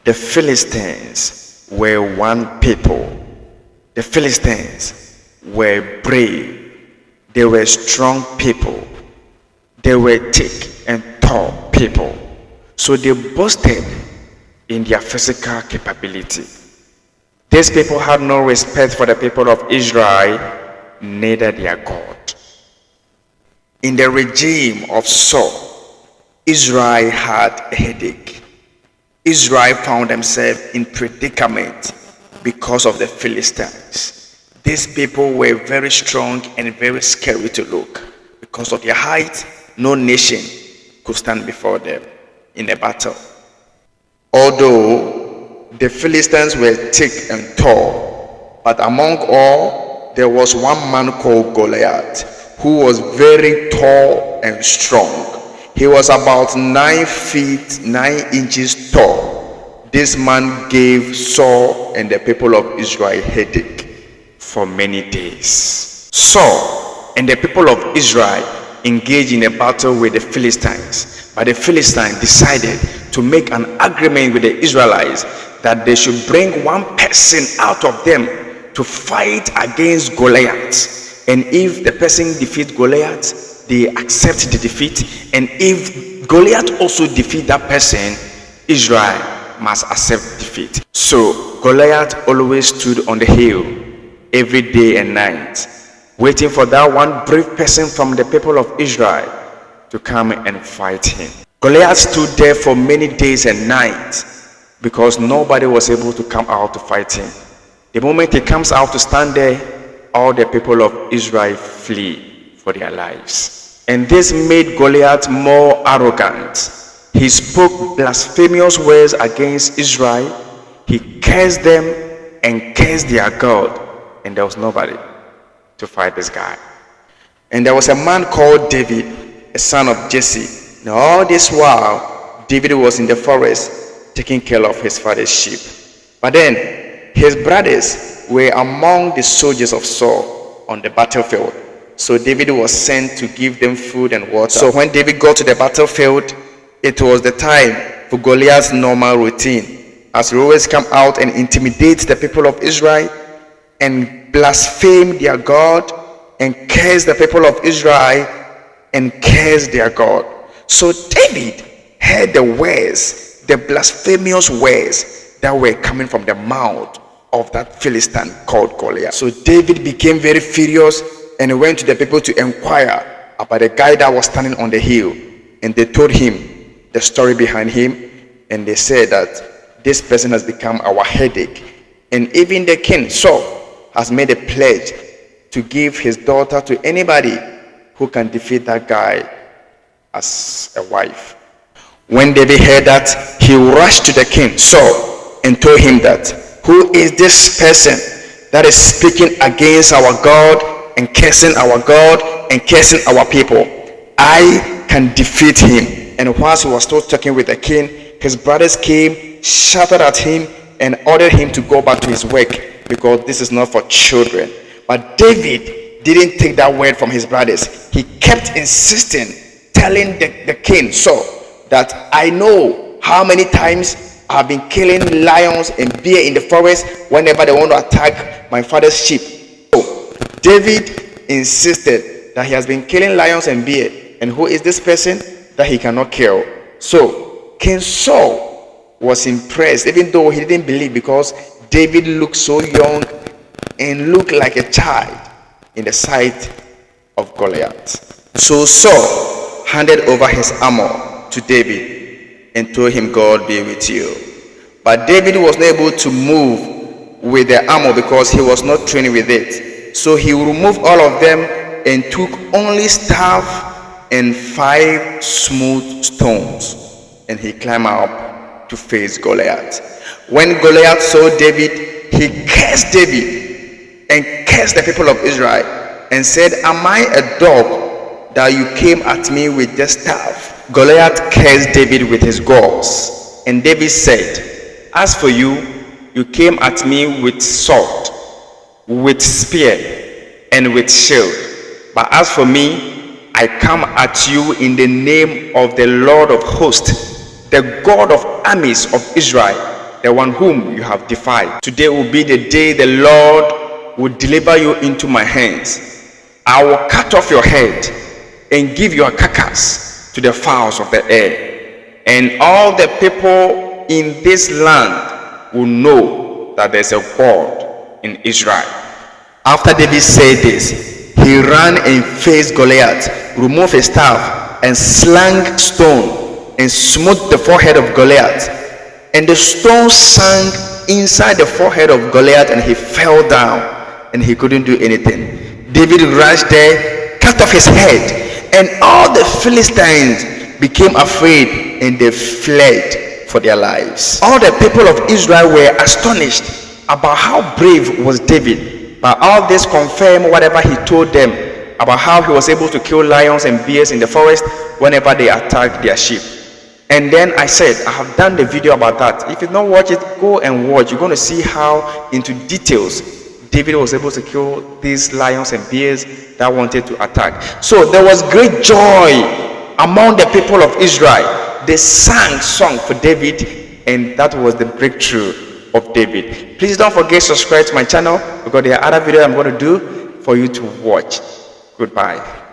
The Philistines were one people. The Philistines were brave. They were strong people. They were thick and tall people. So they boasted in their physical capability. These people had no respect for the people of Israel, neither their God. In the regime of Saul, Israel had a headache. Israel found themselves in predicament because of the Philistines. These people were very strong and very scary to look. Because of their height, no nation could stand before them in a battle. Although the Philistines were thick and tall, but among all, there was one man called Goliath, who was very tall and strong. He was about 9 feet 9 inches tall. This man gave Saul and the people of Israel headache for many days. Saul and the people of Israel engaged in a battle with the Philistines, but the Philistines decided to make an agreement with the Israelites that they should bring one person out of them to fight against Goliath. And if the person defeats Goliath, they accept the defeat. And if Goliath also defeats that person, Israel must accept defeat. So Goliath always stood on the hill every day and night, waiting for that one brave person from the people of Israel to come and fight him. Goliath stood there for many days and nights because nobody was able to come out to fight him. The moment he comes out to stand there, all the people of Israel flee for their lives. And this made Goliath more arrogant. He spoke blasphemous words against Israel. He cursed them and cursed their God, and there was nobody to fight this guy. And there was a man called David, a son of Jesse. Now all this while, David was in the forest taking care of his father's sheep. But then his brothers were among the soldiers of Saul on the battlefield. So David was sent to give them food and water. So when David got to the battlefield, it was the time for Goliath's normal routine, as he always come out and intimidate the people of Israel and blaspheme their God and curse the people of Israel and curse their God. So David heard the words, the blasphemous words that were coming from the mouth of that Philistine called Goliath. So David became very furious and went to the people to inquire about the guy that was standing on the hill. And they told him the story behind him, and they said that this person has become our headache. And even the king Saul has made a pledge to give his daughter to anybody who can defeat that guy as a wife. When David heard that, he rushed to the king Saul and told him that, who is this person that is speaking against our God and cursing our God and cursing our people? I can defeat him. And whilst he was still talking with the king, his brothers came, shouted at him, and ordered him to go back to his work, because this is not for children. But David didn't take that word from his brothers. He kept insisting, telling the king Saul that I know how many times I've been killing lions and bear in the forest whenever they want to attack my father's sheep. So David insisted that he has been killing lions and bear, and who is this person that he cannot kill? So King Saul was impressed, even though he didn't believe, because David looked so young and looked like a child in the sight of Goliath. So Saul handed over his armor to David and told him, God be with you. But David was not able to move with the armor because he was not trained with it. So he removed all of them and took only staff and 5 smooth stones, and he climbed up to face Goliath. When Goliath saw David, he cursed David and cursed the people of Israel and said, am I a dog that you came at me with the staff? Goliath cursed David with his gods, and David said, as for you, you came at me with sword, with spear, and with shield. But as for me, I come at you in the name of the Lord of hosts, the God of armies of Israel, the one whom you have defied. Today will be the day the Lord will deliver you into my hands. I will cut off your head and give your carcass to the fowls of the air. And all the people in this land will know that there's a God in Israel. After David said this, he ran and faced Goliath, removed his staff, and slung stone, and smote the forehead of Goliath. And the stone sank inside the forehead of Goliath, and he fell down, and he couldn't do anything. David rushed there, cut off his head, and all the Philistines became afraid, and they fled for their lives. All the people of Israel were astonished about how brave was David. But all this confirmed whatever he told them about how he was able to kill lions and bears in the forest whenever they attacked their sheep. And then I said, I have done the video about that. If you don't watch it, go and watch. You're going to see how into details David was able to kill these lions and bears that wanted to attack. So there was great joy among the people of Israel. They sang song for David, and that was the breakthrough of David. Please don't forget to subscribe to my channel, because there are other videos I'm going to do for you to watch. Goodbye.